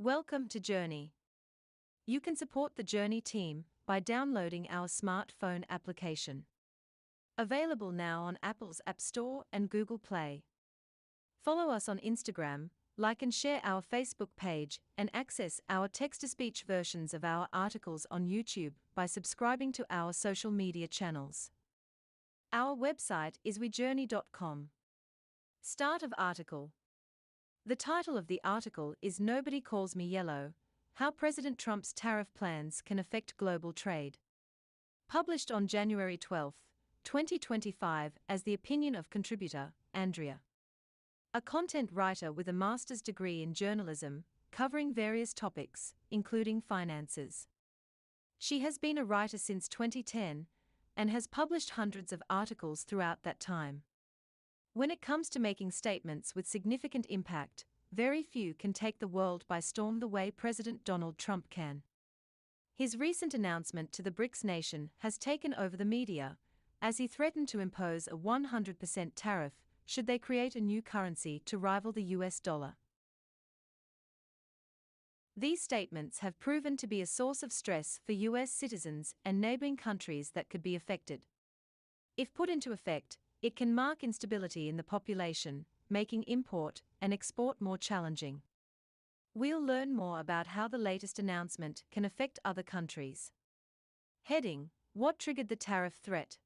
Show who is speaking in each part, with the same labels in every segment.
Speaker 1: Welcome to Juni. You can support the Juni team by downloading our smartphone application. Available now on Apple's App Store and Google Play. Follow us on Instagram, like and share our Facebook page, and access our text-to-speech versions of our articles on YouTube by subscribing to our social media channels. Our website is wejuni.com. Start of article. The title of the article is Nobody Calls Me Yellow: How President Trump's Tariff Plans Can Affect Global Trade. Published on January 12, 2025 as the opinion of contributor, Andreea. A content writer with a master's degree in journalism, covering various topics, including finances. She has been a writer since 2010 and has published hundreds of articles throughout that time. When it comes to making statements with significant impact, very few can take the world by storm the way President Donald Trump can. His recent announcement to the BRICS nation has taken over the media, as he threatened to impose a 100% tariff should they create a new currency to rival the US dollar. These statements have proven to be a source of stress for US citizens and neighboring countries that could be affected. If put into effect, it can mark instability in the population, making import and export more challenging. We'll learn more about how the latest announcement can affect other countries. Heading: What triggered the tariff threat?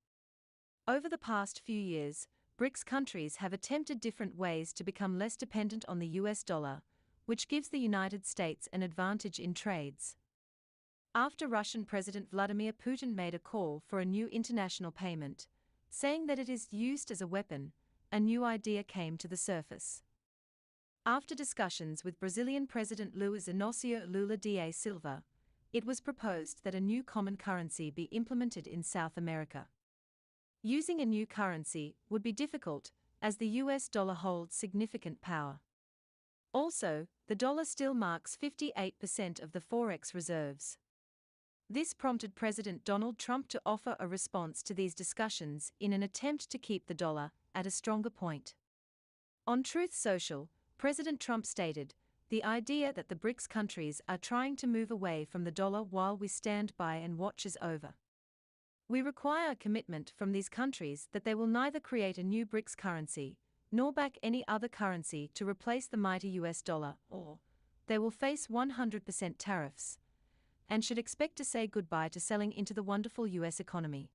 Speaker 1: Over the past few years, BRICS countries have attempted different ways to become less dependent on the US dollar, which gives the United States an advantage in trades. After Russian President Vladimir Putin made a call for a new international payment, saying that it is used as a weapon, a new idea came to the surface. After discussions with Brazilian President Luiz Inácio Lula da Silva, it was proposed that a new common currency be implemented in South America. Using a new currency would be difficult, as the US dollar holds significant power. Also, the dollar still marks 58% of the forex reserves. This prompted President Donald Trump to offer a response to these discussions in an attempt to keep the dollar at a stronger point. On Truth Social, President Trump stated, "The idea that the BRICS countries are trying to move away from the dollar while we stand by and watch is over. We require a commitment from these countries that they will neither create a new BRICS currency, nor back any other currency to replace the mighty US dollar, or they will face 100% tariffs, and should expect to say goodbye to selling into the wonderful US economy.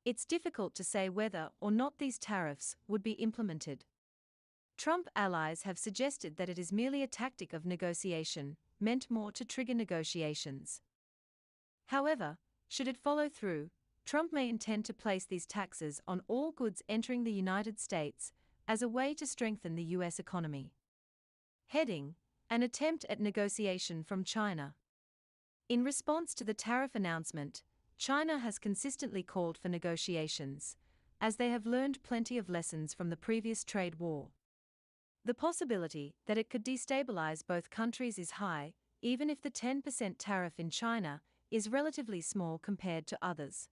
Speaker 1: It's difficult to say whether or not these tariffs would be implemented." Trump allies have suggested that it is merely a tactic of negotiation, meant more to trigger negotiations. However, should it follow through, Trump may intend to place these taxes on all goods entering the United States as a way to strengthen the US economy. Heading: An attempt at negotiation from China. In response to the tariff announcement, China has consistently called for negotiations, as they have learned plenty of lessons from the previous trade war. The possibility that it could destabilize both countries is high, even if the 10% tariff in China is relatively small compared to others.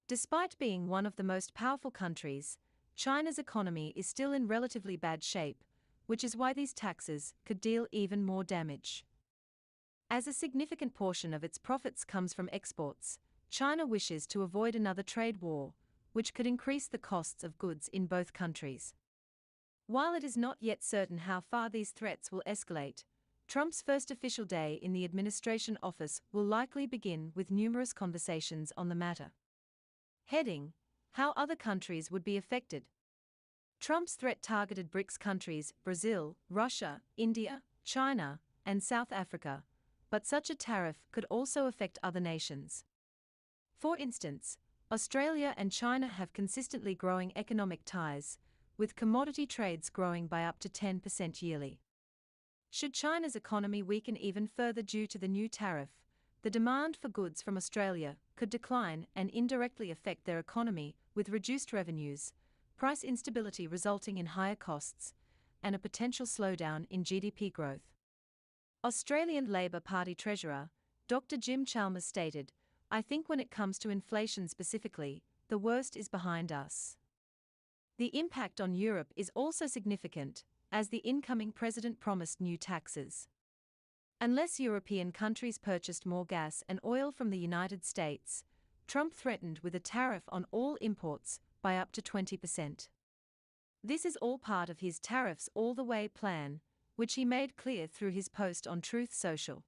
Speaker 1: Despite being one of the most powerful countries, China's economy is still in relatively bad shape, which is why these taxes could deal even more damage. As a significant portion of its profits comes from exports, China wishes to avoid another trade war, which could increase the costs of goods in both countries. While it is not yet certain how far these threats will escalate, Trump's first official day in the administration office will likely begin with numerous conversations on the matter. Heading: How other countries would be affected. Trump's threat targeted BRICS countries Brazil, Russia, India, China, and South Africa, but such a tariff could also affect other nations. For instance, Australia and China have consistently growing economic ties, with commodity trades growing by up to 10% yearly. Should China's economy weaken even further due to the new tariff, the demand for goods from Australia could decline and indirectly affect their economy, with reduced revenues, price instability resulting in higher costs, and a potential slowdown in GDP growth. Australian Labor Party Treasurer, Dr. Jim Chalmers stated, "I think when it comes to inflation specifically, the worst is behind us." The impact on Europe is also significant, as the incoming president promised new taxes. Unless European countries purchased more gas and oil from the United States, Trump threatened with a tariff on all imports by up to 20%. This is all part of his tariffs all the way plan, which he made clear through his post on Truth Social.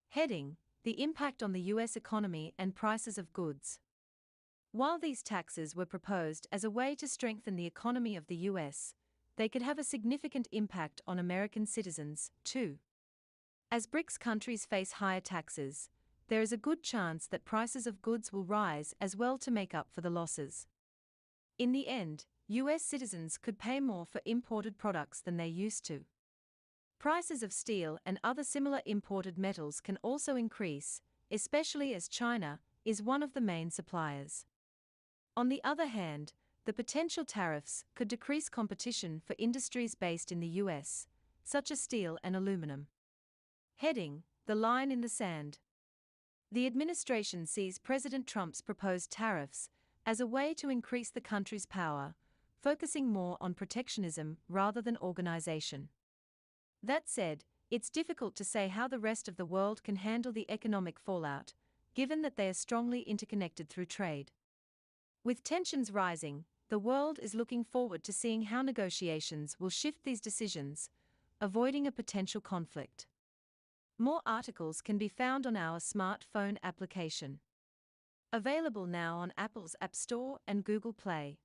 Speaker 1: Heading: The impact on the U.S. economy and prices of goods. While these taxes were proposed as a way to strengthen the economy of the U.S., they could have a significant impact on American citizens, too. As BRICS countries face higher taxes, there is a good chance that prices of goods will rise as well to make up for the losses. In the end, U.S. citizens could pay more for imported products than they used to. Prices of steel and other similar imported metals can also increase, especially as China is one of the main suppliers. On the other hand, the potential tariffs could decrease competition for industries based in the U.S., such as steel and aluminum. Heading: The line in the sand. The administration sees President Trump's proposed tariffs as a way to increase the country's power, focusing more on protectionism rather than organization. That said, it's difficult to say how the rest of the world can handle the economic fallout, given that they are strongly interconnected through trade. With tensions rising, the world is looking forward to seeing how negotiations will shift these decisions, avoiding a potential conflict. More articles can be found on our smartphone application. Available now on Apple's App Store and Google Play.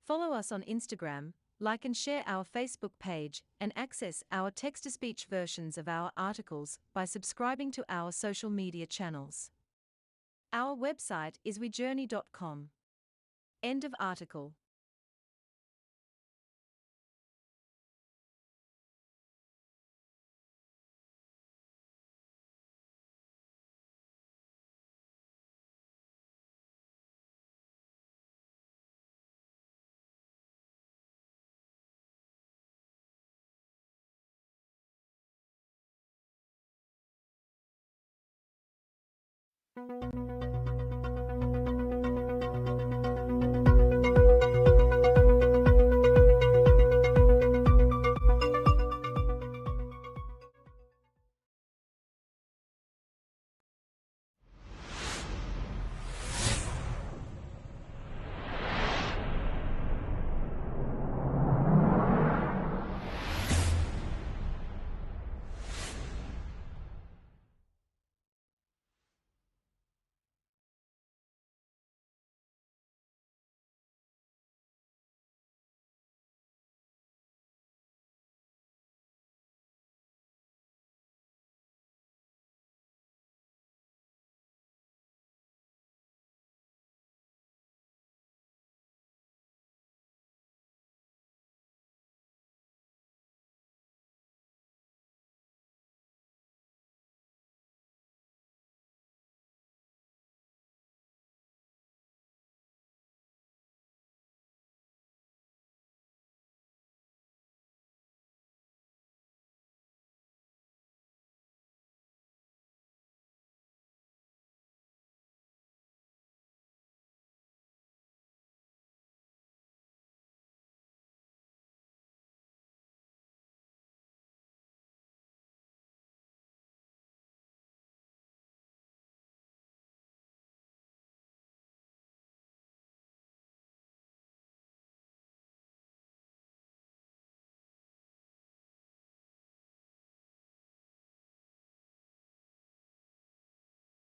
Speaker 1: Follow us on Instagram, like and share our Facebook page, and access our text-to-speech versions of our articles by subscribing to our social media channels. Our website is wejuni.com. End of article.